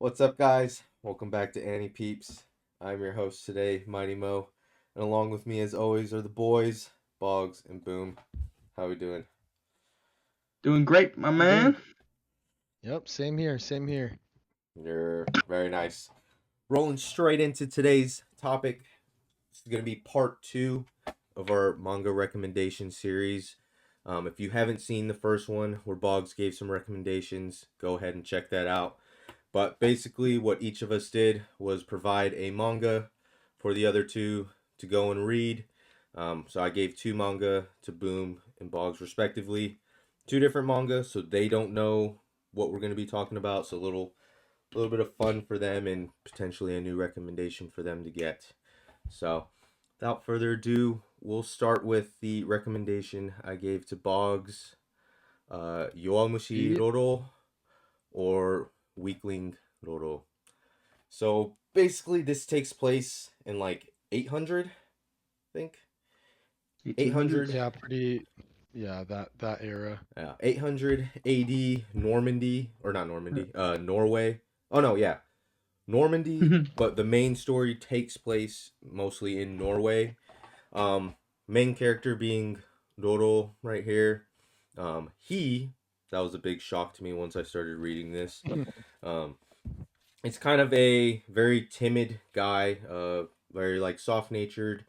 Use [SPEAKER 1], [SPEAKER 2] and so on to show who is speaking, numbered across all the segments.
[SPEAKER 1] What's up, guys? Welcome back to AniPeeps. I'm your host today, Mighty Mo, and along with me, as always, are the boys, Boggs and Boom. How we doing?
[SPEAKER 2] Doing great, my
[SPEAKER 3] Good.
[SPEAKER 2] man.
[SPEAKER 3] Yep, same here, same here.
[SPEAKER 1] You're very nice. Rolling straight into today's topic. This is going to be part two of our manga recommendation series. If you haven't seen the first one, where Boggs gave some recommendations, go ahead and check that out. But basically, what each of us did was provide a manga for the other two to go and read. So I gave two manga to Boom and Boggs, respectively. Two different manga, so they don't know what we're going to be talking about. So a little bit of fun for them and potentially a new recommendation for them to get. So without further ado, we'll start with the recommendation I gave to Boggs. Yowamushi
[SPEAKER 3] Ye-
[SPEAKER 1] Roro or weakling Roro. So basically, this takes place in like 800, I think.
[SPEAKER 2] 1800s.
[SPEAKER 1] 800,
[SPEAKER 3] Yeah, that era.
[SPEAKER 1] 800 AD Normandy, or not Normandy, Norway. Oh no, yeah, Normandy. But the main story takes place mostly in Norway. Um, Main character being Roro right here. He that was a big shock to me once I started reading this. Um, it's kind of a very timid guy, very like soft natured,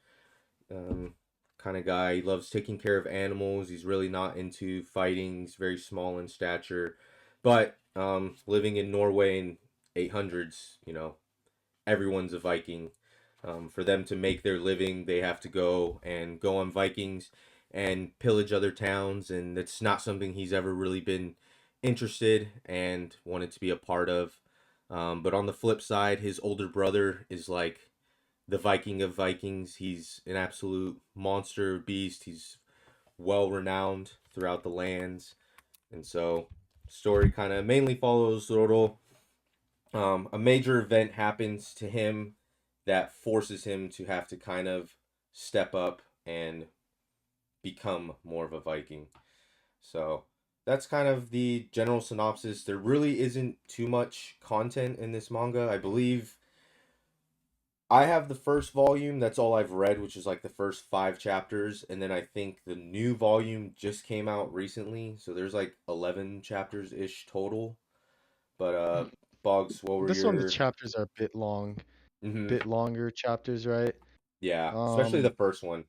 [SPEAKER 1] um, kind of guy. He loves taking care of animals. He's really not into fighting. He's very small in stature, but living in Norway in 800s, everyone's a Viking. For them to make their living, they have to go on Vikings and pillage other towns, and it's not something he's ever really been interested and wanted to be a part of. But on the flip side, his older brother is like the Viking of Vikings. He's an absolute monster beast. He's well renowned throughout the lands, and so story kind of mainly follows Roro. A major event happens to him that forces him to have to kind of step up and become more of a Viking. So that's kind of the general synopsis. There really isn't too much content in this manga. I believe I have the first volume. That's all I've read, which is like the first 5 chapters. And then I think the new volume just came out recently. So there's like 11 chapters ish total. But, Boggs, what were
[SPEAKER 3] This one, the
[SPEAKER 1] your.
[SPEAKER 3] chapters are a bit long,
[SPEAKER 1] Mm-hmm.
[SPEAKER 3] bit longer chapters, right?
[SPEAKER 1] Yeah, especially the
[SPEAKER 3] Um,
[SPEAKER 1] first one.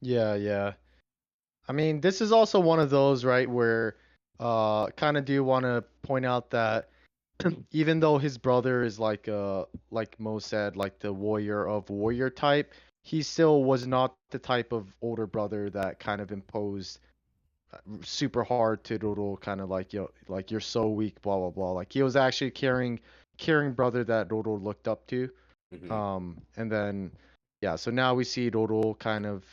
[SPEAKER 3] yeah. I mean, this is also one of those, right, where kind of do want to point out that even though his brother is like Mo said, like the warrior of warrior type, he still was not the type of older brother that kind of imposed super hard to Roro, kind of like like you're so weak, blah blah blah. Like he was actually caring brother that Roro looked up to.
[SPEAKER 1] Mm-hmm.
[SPEAKER 3] And then yeah, so now we see Roro kind of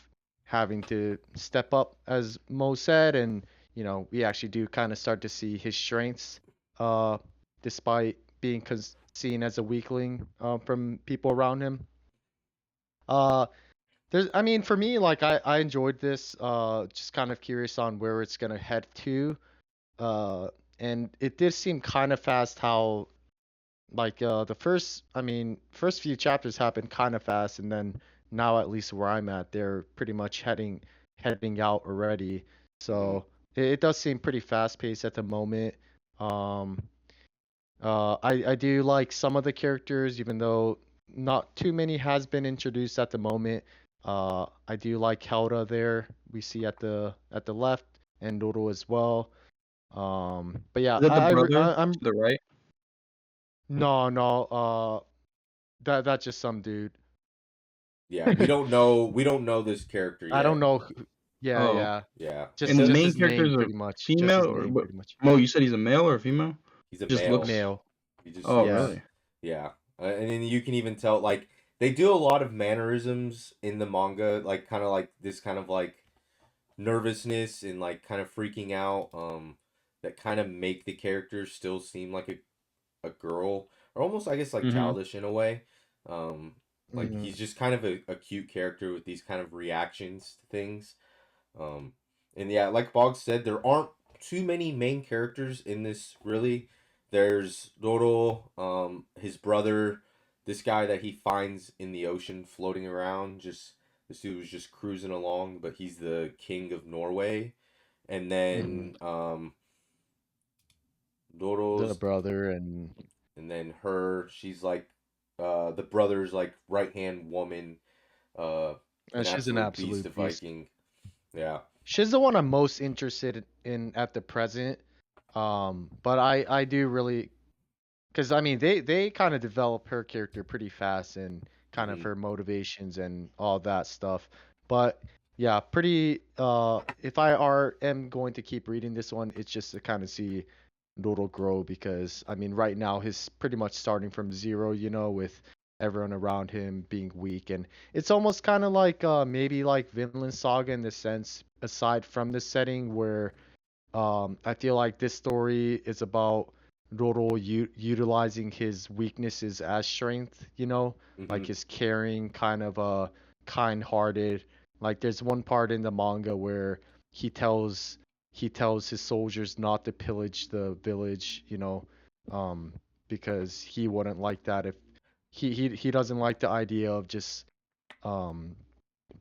[SPEAKER 3] having to step up, as Mo said, and we actually do kind of start to see his strengths, uh, despite being seen as a weakling from people around him. Uh, I mean, for me, like I enjoyed this. Just kind of curious on where it's gonna head to. Uh, and it did seem kind of fast how like the first few chapters happened kind of fast, and then now at least where I'm at, they're pretty much heading out already.
[SPEAKER 1] Mm-hmm.
[SPEAKER 3] So it does seem pretty fast paced at the moment. Um, I do like some of the characters, even though not too many has been introduced at the moment. I do like Helda there. We see at the left, and Dodo as well. But yeah,
[SPEAKER 2] Is that the brother to
[SPEAKER 3] I'm
[SPEAKER 2] the right?
[SPEAKER 3] no. That's just some dude.
[SPEAKER 1] Yeah, we don't know this character
[SPEAKER 3] I don't
[SPEAKER 1] yet.
[SPEAKER 3] know. Yeah,
[SPEAKER 2] Oh,
[SPEAKER 3] yeah.
[SPEAKER 1] Yeah,
[SPEAKER 2] and the
[SPEAKER 3] Just
[SPEAKER 2] main
[SPEAKER 3] his
[SPEAKER 2] character
[SPEAKER 3] name,
[SPEAKER 2] is a
[SPEAKER 3] pretty much. Just
[SPEAKER 2] female,
[SPEAKER 3] his
[SPEAKER 2] or
[SPEAKER 3] name,
[SPEAKER 2] what?
[SPEAKER 3] pretty much.
[SPEAKER 2] Mo, you said he's a male or a female?
[SPEAKER 1] he's a
[SPEAKER 2] Just
[SPEAKER 1] male.
[SPEAKER 2] looks.
[SPEAKER 3] Male.
[SPEAKER 1] He just
[SPEAKER 2] Oh,
[SPEAKER 3] Yeah.
[SPEAKER 1] looks.
[SPEAKER 2] really?
[SPEAKER 1] Yeah, and then you can even tell like they do a lot of mannerisms in the manga, like kind of like this kind of like nervousness and like kind of freaking out. That kind of make the character still seem like a girl, or almost I guess like
[SPEAKER 2] Mm-hmm.
[SPEAKER 1] childish in a way. Um, like
[SPEAKER 3] Hmm.
[SPEAKER 1] he's just kind of a cute character with these kind of reactions to things. And yeah, like Bog said, there aren't too many main characters in this really. there's Roro, his brother, this guy that he finds in the ocean floating around. Just this dude was just cruising along, but he's the king of Norway. And
[SPEAKER 3] Hmm.
[SPEAKER 1] then
[SPEAKER 3] The
[SPEAKER 1] Roro's,
[SPEAKER 3] brother and
[SPEAKER 1] and then her, she's like the brother's like right hand woman, uh, an
[SPEAKER 3] she's an
[SPEAKER 1] absolute beast
[SPEAKER 3] absolute
[SPEAKER 1] of
[SPEAKER 3] beast.
[SPEAKER 1] Viking. Yeah.
[SPEAKER 3] She's the one I'm most interested in at the present. But I do really, because I mean they kind of develop her character pretty fast and kind of
[SPEAKER 1] Hmm.
[SPEAKER 3] her motivations and all that stuff. But yeah, pretty. If I am going to keep reading this one, it's just to kind of see Doodle grow because I mean right now he's pretty much starting from zero, with everyone around him being weak, and it's almost kind of like maybe like Vinland Saga in the sense aside from the setting where I feel like this story is about Roro utilizing his weaknesses as strength, like
[SPEAKER 1] Hmm.
[SPEAKER 3] his caring, kind of kind-hearted. Like there's one part in the manga where he tells he tells his soldiers not to pillage the village, um, because he wouldn't like that if he doesn't like the idea of just um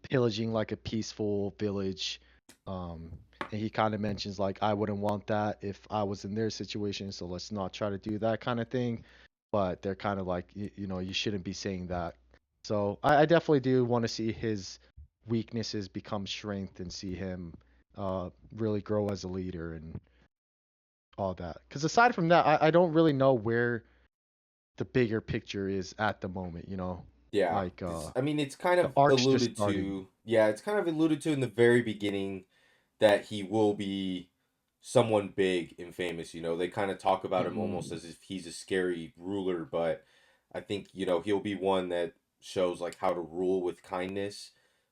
[SPEAKER 3] pillaging like a peaceful village. Um, and he kind of mentions like I wouldn't want that if I was in their situation, so let's not try to do that kind of thing. But they're kind of like you shouldn't be saying that. So I definitely do want to see his weaknesses become strength and see him really grow as a leader and all that. Because aside from that, I don't really know where the bigger picture is at the moment.
[SPEAKER 1] Yeah,
[SPEAKER 3] Like
[SPEAKER 1] 'cause, I mean, it's kind
[SPEAKER 3] the
[SPEAKER 1] of
[SPEAKER 3] arc's just
[SPEAKER 1] alluded
[SPEAKER 3] starting.
[SPEAKER 1] to. Yeah, it's kind of alluded to in the very beginning that he will be someone big and famous. They kind of talk about him almost
[SPEAKER 3] Mm-mm.
[SPEAKER 1] as if he's a scary ruler, but I think, he'll be one that shows like how to rule with kindness.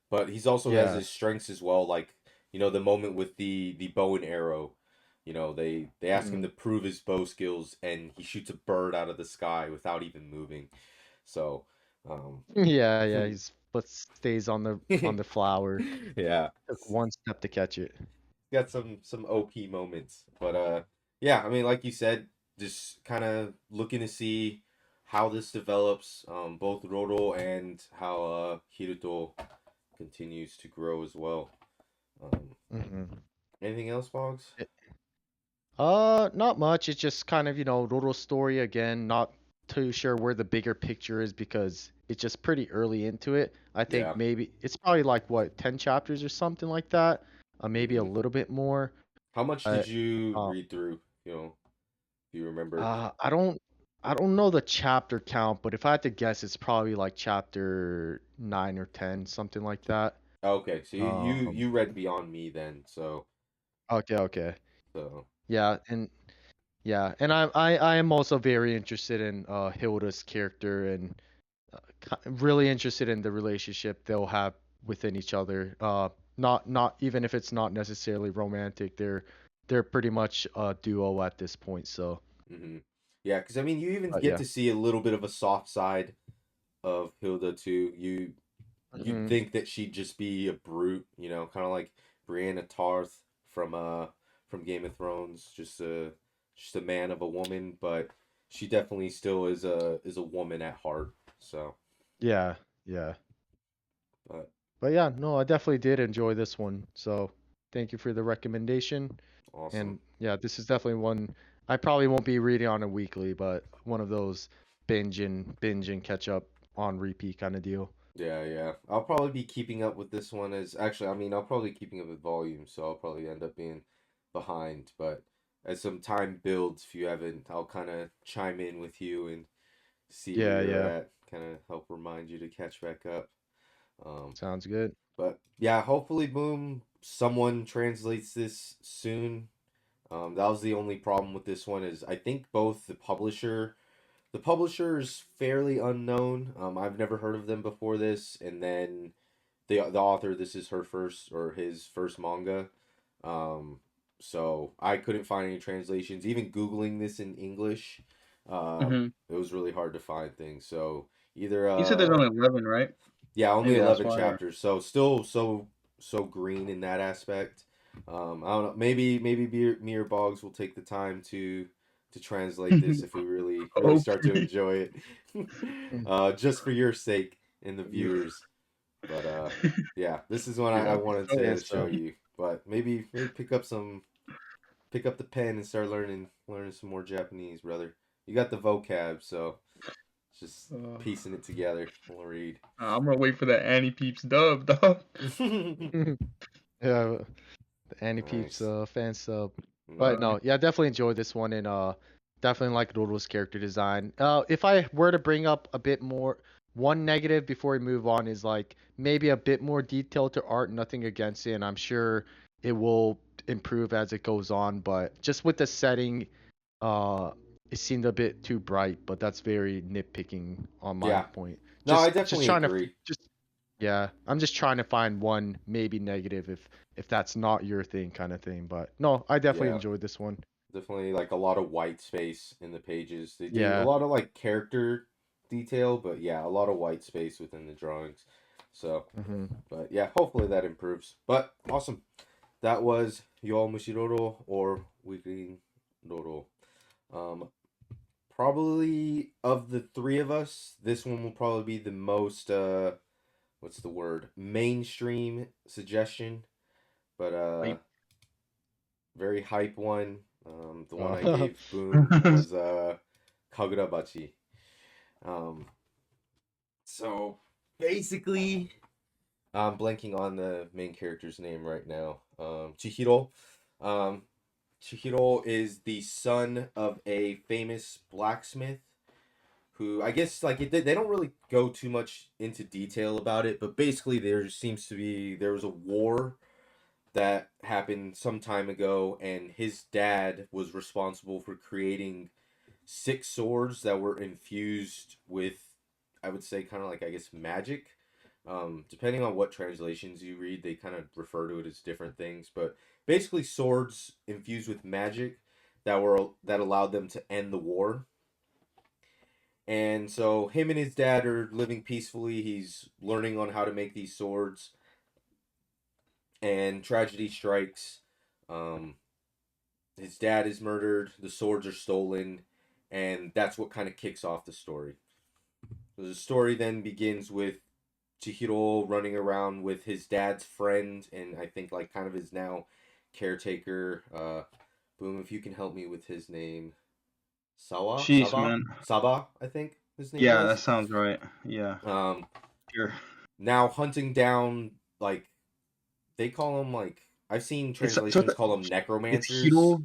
[SPEAKER 1] But he's also has
[SPEAKER 3] Yeah.
[SPEAKER 1] his strengths as well, like, the moment with the bow and arrow. They ask him to
[SPEAKER 3] Mm-mm.
[SPEAKER 1] prove his bow skills and he shoots a bird out of the sky without even moving. So, um
[SPEAKER 3] Yeah, yeah, he's but stays on the flower.
[SPEAKER 1] yeah,
[SPEAKER 3] Took one step to catch it.
[SPEAKER 1] got some OP moments, but yeah, I mean, like you said, just kind of looking to see how this develops, both Roro and how Hiruto continues to grow as well. Um,
[SPEAKER 3] Hmm.
[SPEAKER 1] anything else, Boggs?
[SPEAKER 3] Not much. It's just kind of, Roro's story again, not too sure where the bigger picture is because it's just pretty early into it. I think
[SPEAKER 1] Yeah.
[SPEAKER 3] maybe it's probably like what, 10 chapters or something like that. Maybe a
[SPEAKER 1] Hmm.
[SPEAKER 3] little bit more.
[SPEAKER 1] How much did
[SPEAKER 3] Uh,
[SPEAKER 1] you
[SPEAKER 3] uh,
[SPEAKER 1] read through? If you remember.
[SPEAKER 3] I don't know the chapter count, but if I had to guess, it's probably like chapter 9 or 10, something like that.
[SPEAKER 1] Okay, so
[SPEAKER 3] Um,
[SPEAKER 1] you read Beyond Me then,
[SPEAKER 3] okay, okay.
[SPEAKER 1] so.
[SPEAKER 3] Yeah, and I am also very interested in Hilda's character and really interested in the relationship they'll have within each other. Not even if it's not necessarily romantic, they're pretty much a duo at this point. So,
[SPEAKER 1] Hmm. Yeah, because I mean, you even
[SPEAKER 3] but
[SPEAKER 1] get
[SPEAKER 3] yeah.
[SPEAKER 1] to see a little bit of a soft side of Hilda too. You'd
[SPEAKER 3] Hmm.
[SPEAKER 1] think that she'd just be a brute, kind of like Brienne of Tarth from Game of Thrones, just a man of a woman, but she definitely still is a woman at heart. So,
[SPEAKER 3] Yeah, yeah.
[SPEAKER 1] but
[SPEAKER 3] But yeah, no, I definitely did enjoy this one. So, thank you for the recommendation.
[SPEAKER 1] awesome.
[SPEAKER 3] And yeah, this is definitely one I probably won't be reading on a weekly, but one of those binge and catch up on repeat kind of deal.
[SPEAKER 1] Yeah, yeah. I'll probably be keeping up with this one as actually, I mean, I'll probably be keeping up with volume, so I'll probably end up being behind. But as some time builds, if you haven't, I'll kind of chime in with you and see where
[SPEAKER 3] Yeah,
[SPEAKER 1] you're
[SPEAKER 3] yeah.
[SPEAKER 1] at, kind of help remind you to catch back up. Um,
[SPEAKER 3] Sounds good.
[SPEAKER 1] but yeah, hopefully, boom, someone translates this soon. That was the only problem with this one is I think both the publisher is fairly unknown. I've never heard of them before this, and then the author, this is her first or his first manga. Um, so I couldn't find any translations. Even googling this in English,
[SPEAKER 2] Hmm.
[SPEAKER 1] it was really hard to find things. So either
[SPEAKER 2] You said there's only 11, right?
[SPEAKER 1] yeah, only
[SPEAKER 2] Maybe that's
[SPEAKER 1] 11
[SPEAKER 2] why.
[SPEAKER 1] chapters. So still so green in that aspect. I don't know. Maybe me or Boggs will take the time to to translate this if we really start to
[SPEAKER 2] Okay.
[SPEAKER 1] enjoy it. Just for your sake and the viewers. But yeah, this is one I
[SPEAKER 2] Yeah.
[SPEAKER 1] wanted
[SPEAKER 3] Oh,
[SPEAKER 1] to
[SPEAKER 3] yes,
[SPEAKER 1] show you. But maybe pick up the pen and start learning some more Japanese, brother. You got the vocab, so just
[SPEAKER 2] Uh,
[SPEAKER 1] piecing it together. We'll read.
[SPEAKER 2] I'm gonna wait for that AniPeeps dub, dog.
[SPEAKER 3] Yeah, the AniPeeps
[SPEAKER 1] Nice.
[SPEAKER 3] fan sub. But
[SPEAKER 2] Uh,
[SPEAKER 3] no, yeah, definitely enjoyed this one and definitely like Roro's character design. If I were to bring up a bit more, one negative before we move on is like maybe a bit more detail to art. Nothing against it, and I'm sure it will improve as it goes on. But just with the setting, uh, it seemed a bit too bright. But that's very nitpicking on my
[SPEAKER 1] Yeah.
[SPEAKER 3] point.
[SPEAKER 1] No, I
[SPEAKER 3] Just
[SPEAKER 1] definitely
[SPEAKER 3] trying to
[SPEAKER 1] agree.
[SPEAKER 3] just yeah, I'm just trying to find one maybe negative if that's not your thing kind of thing. But no, I definitely
[SPEAKER 1] Yeah.
[SPEAKER 3] enjoyed this one.
[SPEAKER 1] Definitely like a lot of white space in the pages. They do a
[SPEAKER 3] Yeah.
[SPEAKER 1] lot of like character detail, but yeah, a lot of white space within the drawings. So,
[SPEAKER 3] Hmm.
[SPEAKER 1] but yeah, hopefully that improves. But awesome. That was Yowamushi Roro or weakling Roro. Um, Probably of the three of us, this one will probably be the most what's the word? Mainstream suggestion, but
[SPEAKER 2] wait.
[SPEAKER 1] very hype one. The one I
[SPEAKER 3] Uh,
[SPEAKER 1] gave Boom was Kagurabachi. Um, so basically, I'm blanking on the main character's name right now. Chihiro. Um, Chihiro is the son of a famous blacksmith who I guess like they don't really go too much into detail about it, but basically there was a war that happened some time ago, and his dad was responsible for creating six swords that were infused with, I would say, kind of like I guess magic. Depending on what translations you read, they kind of refer to it as different things, but basically swords infused with magic that allowed them to end the war. And so him and his dad are living peacefully. He's learning on how to make these swords, and tragedy strikes. Um, his dad is murdered. The swords are stolen, and that's what kind of kicks off the story. So the story then begins with Chihiro running around with his dad's friend, and I think like kind of his now caretaker. Boom, if you can help me with his name,
[SPEAKER 2] Jeez, man.
[SPEAKER 1] Saba, I think his name
[SPEAKER 2] Yeah, that
[SPEAKER 1] was.
[SPEAKER 2] sounds right. Yeah.
[SPEAKER 1] Um,
[SPEAKER 2] Sure.
[SPEAKER 1] Now hunting down like they call them like I've seen
[SPEAKER 2] It's
[SPEAKER 1] translations call them
[SPEAKER 2] it's
[SPEAKER 1] necromancers.
[SPEAKER 2] Hiro.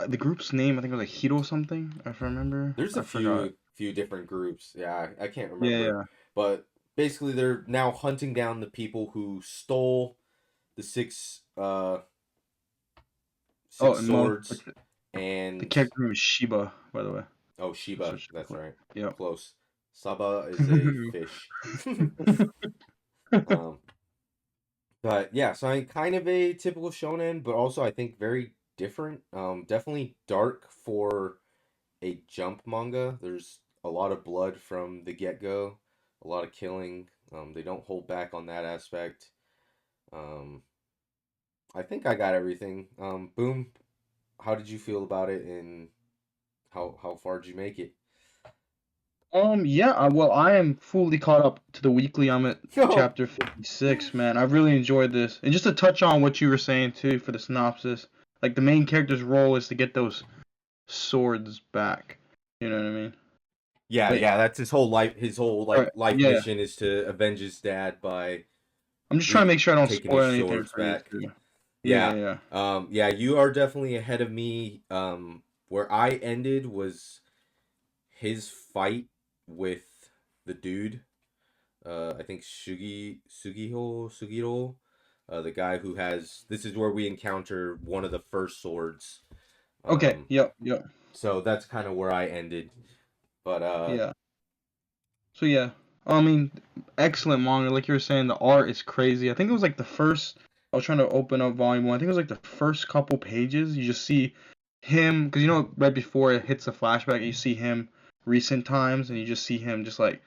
[SPEAKER 2] The group's name, I think, was like Hiro something. If I remember,
[SPEAKER 1] There's a
[SPEAKER 2] I forgot.
[SPEAKER 1] few different groups. Yeah, I can't
[SPEAKER 2] Yeah,
[SPEAKER 1] remember,
[SPEAKER 2] yeah.
[SPEAKER 1] but basically they're now hunting down the people who stole the
[SPEAKER 2] Oh,
[SPEAKER 1] six
[SPEAKER 2] and
[SPEAKER 1] swords
[SPEAKER 2] the
[SPEAKER 1] and
[SPEAKER 2] character name is Shiba, by the way.
[SPEAKER 1] oh
[SPEAKER 2] That's
[SPEAKER 1] Shiba,
[SPEAKER 2] what she
[SPEAKER 1] that's right.
[SPEAKER 2] Yep.
[SPEAKER 1] Close. Saba is a fish. um but yeah, so I kind of a typical shonen, but also I think very different. Definitely dark for a jump manga. There's a lot of blood from the get go, a lot of killing. They don't hold back on that aspect. Um, I think I got everything. Boom. How did you feel about it, and how far did you make it?
[SPEAKER 2] Yeah, well, I am fully caught up to the weekly. I'm at
[SPEAKER 1] Oh,
[SPEAKER 2] chapter 56, man. I've really enjoyed this. And just to touch on what you were saying too for the synopsis, like the main character's role is to get those swords back. You know what I mean?
[SPEAKER 1] yeah,
[SPEAKER 2] Wait,
[SPEAKER 1] yeah. That's his whole life. His whole
[SPEAKER 2] all right,
[SPEAKER 1] like life
[SPEAKER 2] yeah.
[SPEAKER 1] mission is to avenge his dad by
[SPEAKER 2] I'm just trying to make sure I don't
[SPEAKER 1] taking his
[SPEAKER 2] spoil anything
[SPEAKER 1] swords
[SPEAKER 2] for you
[SPEAKER 1] back.
[SPEAKER 2] too. Yeah,
[SPEAKER 1] Yeah.
[SPEAKER 2] yeah.
[SPEAKER 1] Yeah, you are definitely ahead of me. Where I ended was his fight with the dude. I think Sugiro, the guy who has. This is where we encounter one of the first swords.
[SPEAKER 2] Okay,
[SPEAKER 1] Um,
[SPEAKER 2] yep, yep.
[SPEAKER 1] so that's kind of where I ended. But
[SPEAKER 2] Yeah. So yeah, I mean, excellent manga. Like you were saying, the art is crazy. I think it was like the first. I was trying to open up volume one. I think it was like the first couple pages. You just see him, because you know right before it hits a flashback, you see him recent times, and you just see him just like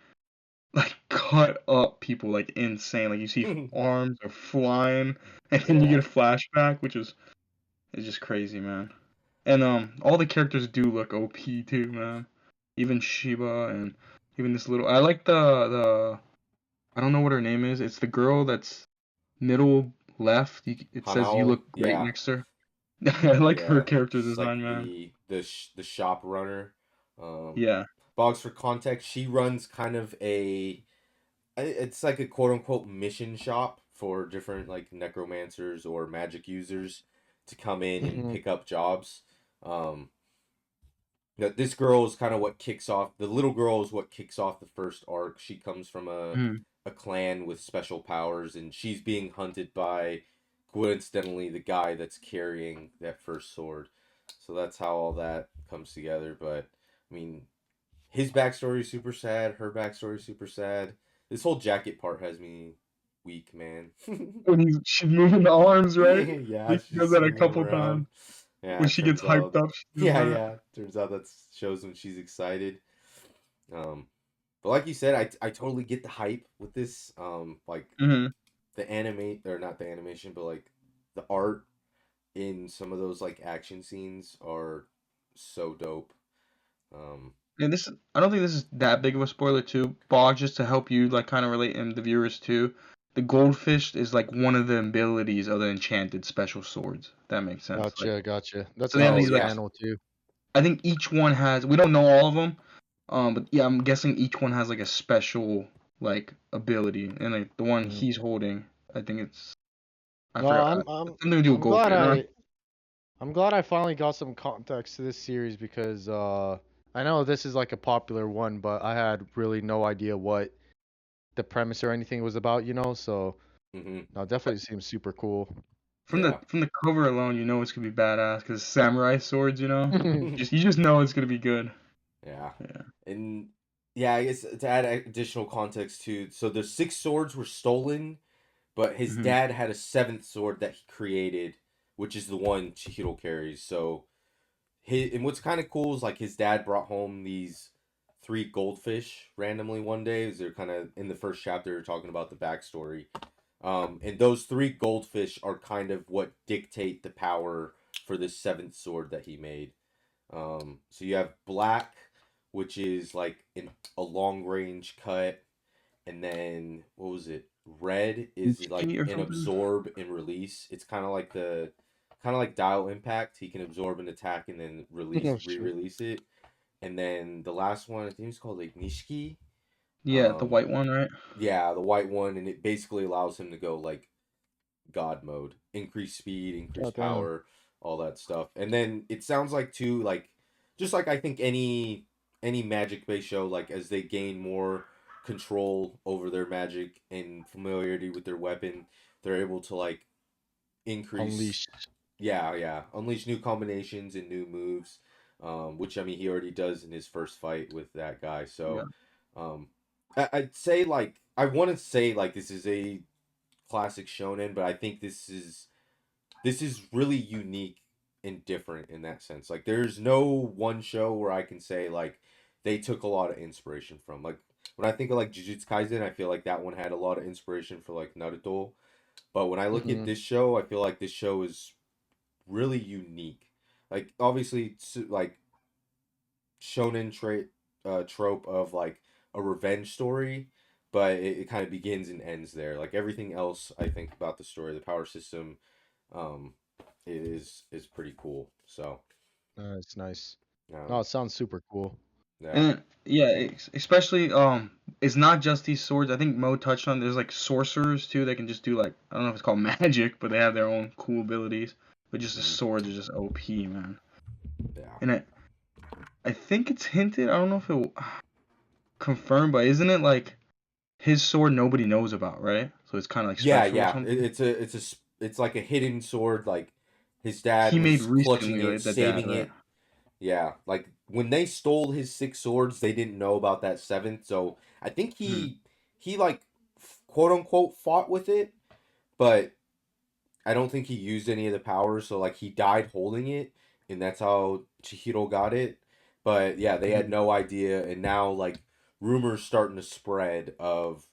[SPEAKER 2] cut up people like insane. Like you see arms are flying, and then you get
[SPEAKER 1] yeah,
[SPEAKER 2] a flashback, which is just crazy, man. And all the characters do look OP too, man. Even Shiba and even this little. I like the I don't know what her name is. It's the girl that's middle left. It says you
[SPEAKER 1] Hanao,
[SPEAKER 2] look great
[SPEAKER 1] yeah,
[SPEAKER 2] next to her. I like her
[SPEAKER 1] yeah.
[SPEAKER 2] character
[SPEAKER 1] She's like
[SPEAKER 2] design, man.
[SPEAKER 1] the shop runner. Um,
[SPEAKER 2] Yeah.
[SPEAKER 1] Boggs, for context, she runs kind of it's like a quote unquote mission shop for different like necromancers or magic users to come in and
[SPEAKER 3] Hmm.
[SPEAKER 1] pick up jobs. Um, this girl is kind of what kicks off the little girl is what kicks off the first arc. She comes from
[SPEAKER 2] Mm.
[SPEAKER 1] a clan with special powers, and she's being hunted by coincidentally the guy that's carrying that first sword. So that's how all that comes together. But I mean, his backstory is super sad. Her backstory is super sad. This whole jacket part has me weak, man.
[SPEAKER 2] When she's moving the arms, right?
[SPEAKER 1] Yeah,
[SPEAKER 2] She
[SPEAKER 1] she's
[SPEAKER 2] does
[SPEAKER 1] just
[SPEAKER 2] that a
[SPEAKER 1] swinging them
[SPEAKER 2] couple
[SPEAKER 1] around.
[SPEAKER 2] times.
[SPEAKER 1] Yeah,
[SPEAKER 2] When
[SPEAKER 1] it
[SPEAKER 2] she gets
[SPEAKER 1] turns
[SPEAKER 2] hyped
[SPEAKER 1] out.
[SPEAKER 2] up, she does
[SPEAKER 1] Yeah,
[SPEAKER 2] that.
[SPEAKER 1] yeah. Turns out that shows when she's excited. Um, but like you said, I totally get the hype with this. Like
[SPEAKER 2] Hmm.
[SPEAKER 1] the animate or not the animation, but like the art in some of those like action scenes are so dope. Um,
[SPEAKER 2] And I don't think this is that big of a spoiler too. Bog, just to help you like kind of relate and the viewers too. The goldfish is like one of the abilities of the enchanted special swords. If that makes sense. Like,
[SPEAKER 3] Gotcha, gotcha. That's
[SPEAKER 2] so they
[SPEAKER 3] in
[SPEAKER 2] have
[SPEAKER 1] oh
[SPEAKER 2] these
[SPEAKER 3] this
[SPEAKER 2] like
[SPEAKER 1] yeah,
[SPEAKER 3] panel too.
[SPEAKER 2] I think each one has. We don't know all of them. But yeah, I'm guessing each one has like a special like ability, and like the one
[SPEAKER 3] Hmm.
[SPEAKER 2] he's holding, I think I
[SPEAKER 3] No,
[SPEAKER 2] forgot something to do with
[SPEAKER 3] I'm glad
[SPEAKER 2] goldfish, huh?
[SPEAKER 3] I'm glad I finally got some context to this series because I know this is like a popular one, but I had really no idea what the premise or anything was about, you know. So
[SPEAKER 1] hmm,
[SPEAKER 3] no, it definitely seems super cool.
[SPEAKER 1] yeah.
[SPEAKER 2] From the cover alone, you know it's gonna be badass because samurai swords, you know. You just know it's gonna be good.
[SPEAKER 1] Yeah.
[SPEAKER 2] Yeah.
[SPEAKER 1] And yeah, I guess to add additional context too, so the six swords were stolen, but his
[SPEAKER 2] Hmm.
[SPEAKER 1] dad had a seventh sword that he created, which is the one Chihiro carries. So and what's kind of cool is like his dad brought home these three goldfish randomly one day. As they're kind of in the first chapter talking about the backstory. And those three goldfish are kind of what dictate the power for this seventh sword that he made. So you have black, which is like a long range cut, and then what was it? Red is like
[SPEAKER 2] Ichi or
[SPEAKER 1] an
[SPEAKER 2] something.
[SPEAKER 1] absorb and release. It's kind of like dial impact. He can absorb an attack and then
[SPEAKER 3] Oh shit.
[SPEAKER 1] re-release it. And then the last one, I think it's called like Nishiki.
[SPEAKER 2] Yeah, the
[SPEAKER 1] Um,
[SPEAKER 2] white one, right?
[SPEAKER 1] yeah, the white one, and it basically allows him to go like God mode, increase speed, increase
[SPEAKER 3] God damn.
[SPEAKER 1] power, all that stuff. And then it sounds like too like just like I think any magic based show, like as they gain more control over their magic and familiarity with their weapon, they're able to like increase,
[SPEAKER 3] Unleashed.
[SPEAKER 1] yeah, unleash new combinations and new moves. Which I mean he already does in his first fight with that guy.
[SPEAKER 2] Yeah.
[SPEAKER 1] So um I'd say like I want to say like this is a classic shonen, but I think this is really unique and different in that sense. Like there's no one show where I can say like they took a lot of inspiration from. Like when I think of like Jujutsu Kaisen, I feel like that one had a lot of inspiration for like Naruto. But when I look at
[SPEAKER 3] Hmm.
[SPEAKER 1] this show, I feel like this show is really unique. Like obviously like shonen trope of like a revenge story, but it kind of begins and ends there. Like everything else I think about the story, the power system, um, is pretty cool. So
[SPEAKER 3] It's nice. No,
[SPEAKER 1] um,
[SPEAKER 3] it sounds super cool.
[SPEAKER 1] yeah,
[SPEAKER 2] And yeah, especially it's not just these swords. I think Mo touched on there's like sorcerers too. They can just do like I don't know if it's called magic, but they have their own cool abilities. But just the
[SPEAKER 1] mhm,
[SPEAKER 2] swords are just OP, man.
[SPEAKER 1] yeah,
[SPEAKER 2] And I think it's hinted. I don't know if it confirmed, but isn't it like his sword nobody knows about, right? So it's kind of like
[SPEAKER 1] yeah,
[SPEAKER 2] special or
[SPEAKER 1] yeah.
[SPEAKER 2] something.
[SPEAKER 1] It's like a hidden sword. Like his dad
[SPEAKER 2] He made
[SPEAKER 1] was clutching
[SPEAKER 2] recently,
[SPEAKER 1] it,
[SPEAKER 2] right? The dad,
[SPEAKER 1] saving
[SPEAKER 2] right?
[SPEAKER 1] it. Yeah, like when they stole his six swords, they didn't know about that seventh. So I think
[SPEAKER 2] Hmm.
[SPEAKER 1] he like quote unquote fought with it, but I don't think he used any of the powers. So like he died holding it, and that's how Chihiro got it. But yeah, they had
[SPEAKER 2] Hmm.
[SPEAKER 1] no idea, and now like rumors starting to spread of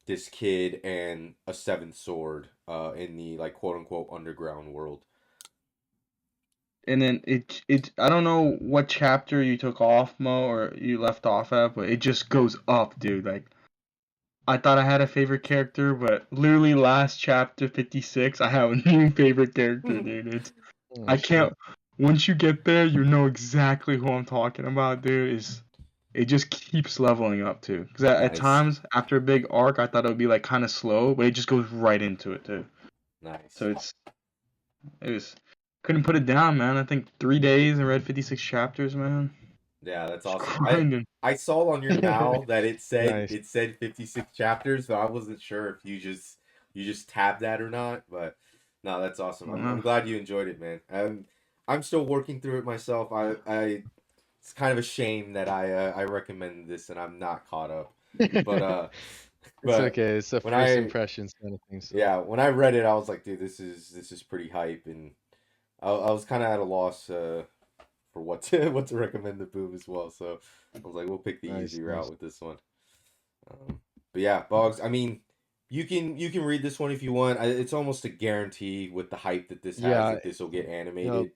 [SPEAKER 1] this kid and a seventh sword in the like quote unquote underground world.
[SPEAKER 2] and then it I don't know what chapter you took off, Mo, or you left off at, but it just goes up, dude. Like I thought I had a favorite character, but literally last chapter 56, I have a new favorite character, dude.
[SPEAKER 3] Oh,
[SPEAKER 2] I
[SPEAKER 3] shit.
[SPEAKER 2] can't. Once you get there, you know exactly who I'm talking about, dude. It just keeps leveling up too. Because at
[SPEAKER 1] Nice.
[SPEAKER 2] times after a big arc, I thought it would be like kind of slow, but it just goes right into it too.
[SPEAKER 1] Nice.
[SPEAKER 2] So it was couldn't put it down, man. I think 3 days and read 56 chapters, man.
[SPEAKER 1] Yeah, that's
[SPEAKER 2] Just
[SPEAKER 1] awesome.
[SPEAKER 2] grinding.
[SPEAKER 1] I saw on your now that
[SPEAKER 3] Nice.
[SPEAKER 1] it said 56 chapters, so I wasn't sure if you just tabbed that or not, but no, that's awesome. I'm glad you enjoyed it, man. I'm still working through it myself. I it's kind of a shame that I recommended this and I'm not caught up. But
[SPEAKER 3] It's
[SPEAKER 1] but
[SPEAKER 3] okay. It's a
[SPEAKER 1] when
[SPEAKER 3] first
[SPEAKER 1] I
[SPEAKER 3] impressions kind of thing. So
[SPEAKER 1] yeah, when I read it, I was like, dude, this is pretty hype, and I was kind of at a loss for what to what to recommend to Boom as well. So I was like, we'll pick the
[SPEAKER 3] nice,
[SPEAKER 1] easy
[SPEAKER 3] nice.
[SPEAKER 1] route with this one. But yeah, Boggs. I mean, you can read this one if you want. It's almost a guarantee with the hype that this has
[SPEAKER 3] Yeah,
[SPEAKER 1] that this will get
[SPEAKER 3] yep.
[SPEAKER 1] animated.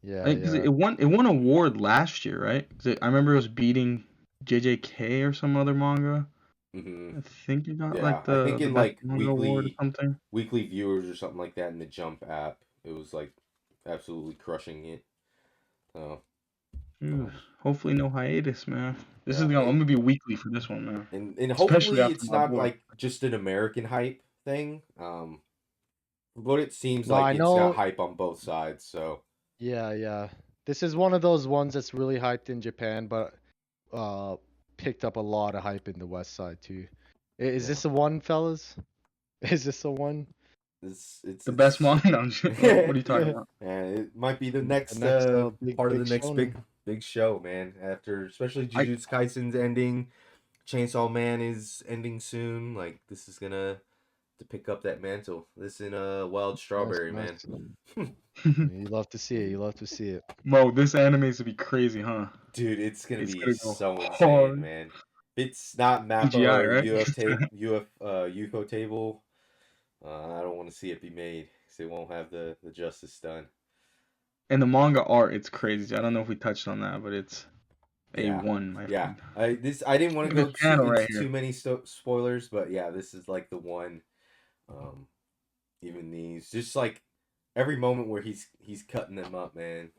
[SPEAKER 3] Yeah,
[SPEAKER 2] Because
[SPEAKER 3] yeah.
[SPEAKER 2] it won award last year, right? 'Cause I remember it was beating JJK or some other manga.
[SPEAKER 1] Hmm.
[SPEAKER 2] I think it got
[SPEAKER 1] Yeah,
[SPEAKER 2] like
[SPEAKER 1] I think
[SPEAKER 2] the
[SPEAKER 1] in
[SPEAKER 2] best
[SPEAKER 1] like
[SPEAKER 2] manga award or something.
[SPEAKER 1] weekly viewers or something like that in the Jump app, it was like absolutely crushing it. So
[SPEAKER 2] Jeez.
[SPEAKER 1] um,
[SPEAKER 2] Hopefully no hiatus, man.
[SPEAKER 1] yeah,
[SPEAKER 2] I'm gonna be weekly for this one, man.
[SPEAKER 1] and
[SPEAKER 2] Especially
[SPEAKER 1] hopefully
[SPEAKER 2] after
[SPEAKER 1] it's
[SPEAKER 2] my
[SPEAKER 1] not
[SPEAKER 2] boy.
[SPEAKER 1] like just an American hype thing. But it seems
[SPEAKER 3] No,
[SPEAKER 1] like
[SPEAKER 3] I
[SPEAKER 1] it's got
[SPEAKER 3] know.
[SPEAKER 1] hype on both sides. So
[SPEAKER 3] Yeah, yeah. This is one of those ones that's really hyped in Japan, but uh, picked up a lot of hype in the West side too. Is
[SPEAKER 1] yeah,
[SPEAKER 3] this the one, fellas? Is this the one?
[SPEAKER 2] The best
[SPEAKER 1] it's
[SPEAKER 2] manga. What are you talking
[SPEAKER 3] The
[SPEAKER 2] about?
[SPEAKER 1] and it might be the next
[SPEAKER 3] next big
[SPEAKER 1] part of
[SPEAKER 3] big
[SPEAKER 1] the next
[SPEAKER 3] shonen.
[SPEAKER 1] big show, man. After especially
[SPEAKER 2] I
[SPEAKER 1] Jujutsu Kaisen's ending, Chainsaw Man is ending soon. Like this is gonna to pick up that mantle. This in Wild
[SPEAKER 3] Nice,
[SPEAKER 1] Strawberry, man.
[SPEAKER 3] nice. You love to see it. You love to see it.
[SPEAKER 2] Mo, this anime is to be crazy, huh?
[SPEAKER 1] Dude, it's gonna
[SPEAKER 2] It's
[SPEAKER 1] be
[SPEAKER 2] gonna go
[SPEAKER 1] so insane,
[SPEAKER 2] hard.
[SPEAKER 1] man. If it's not Mappa
[SPEAKER 2] CGI,
[SPEAKER 1] or
[SPEAKER 2] right?
[SPEAKER 1] UFO table, I don't want to see it be made because it won't have the justice done.
[SPEAKER 2] And the manga art, it's crazy. I don't know if we touched on that, but it's
[SPEAKER 1] Yeah,
[SPEAKER 2] A1, my
[SPEAKER 1] yeah.
[SPEAKER 2] friend.
[SPEAKER 1] I didn't want to
[SPEAKER 2] Look at
[SPEAKER 1] go
[SPEAKER 2] this panel right
[SPEAKER 1] into too
[SPEAKER 2] here.
[SPEAKER 1] many spoilers, but yeah, this is like the one. Um, even these, just like every moment where he's cutting them up, man.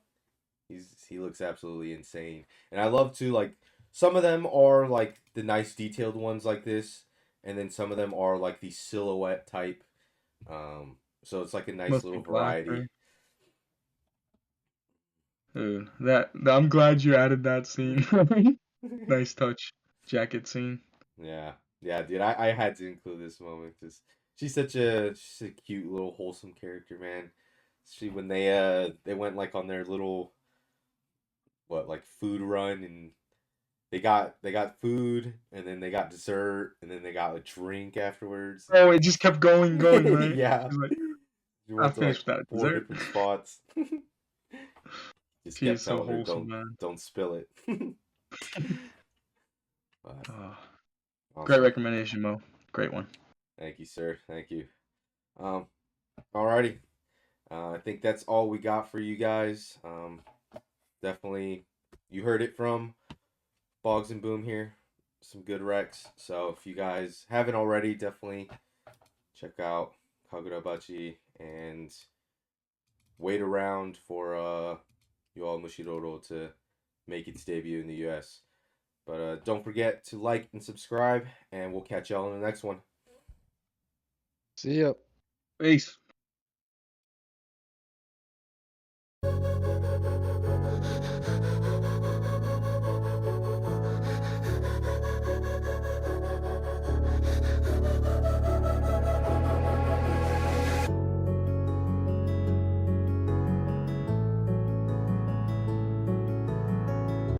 [SPEAKER 1] He looks absolutely insane, and I love to like some of them are like the nice detailed ones like this, and then some of them are like the silhouette type. So it's like a nice
[SPEAKER 2] Must be
[SPEAKER 1] little
[SPEAKER 2] black,
[SPEAKER 1] variety.
[SPEAKER 2] right? Dude, I'm glad you added that scene. Nice touch. Jacket scene.
[SPEAKER 1] Yeah, yeah, dude. I had to include this moment because she's a cute little wholesome character, man. She when they went like on their little what like food run and they got food and then they got dessert and then they got a drink afterwards.
[SPEAKER 2] Oh, it just kept going, right?
[SPEAKER 1] Yeah,
[SPEAKER 2] She's like,
[SPEAKER 1] she
[SPEAKER 2] I'll
[SPEAKER 1] went to
[SPEAKER 2] finish
[SPEAKER 1] like
[SPEAKER 2] with that
[SPEAKER 1] four
[SPEAKER 2] dessert.
[SPEAKER 1] different spots. Just
[SPEAKER 2] She
[SPEAKER 1] kept
[SPEAKER 2] is so
[SPEAKER 1] telling her
[SPEAKER 2] wholesome, man.
[SPEAKER 1] don't spill it. But
[SPEAKER 2] Oh, great
[SPEAKER 1] awesome.
[SPEAKER 2] recommendation, Mo. Great one.
[SPEAKER 1] Thank you, sir. Thank you. Um, alrighty. I think that's all we got for you guys. Definitely, you heard it from Boggs and Boom here. Some good recs. So if you guys haven't already, definitely check out Kagurabachi and wait around for Yowamushi Roro to make its debut in the US. But don't forget to like and subscribe, and we'll catch y'all in the next one.
[SPEAKER 3] See ya.
[SPEAKER 2] Peace.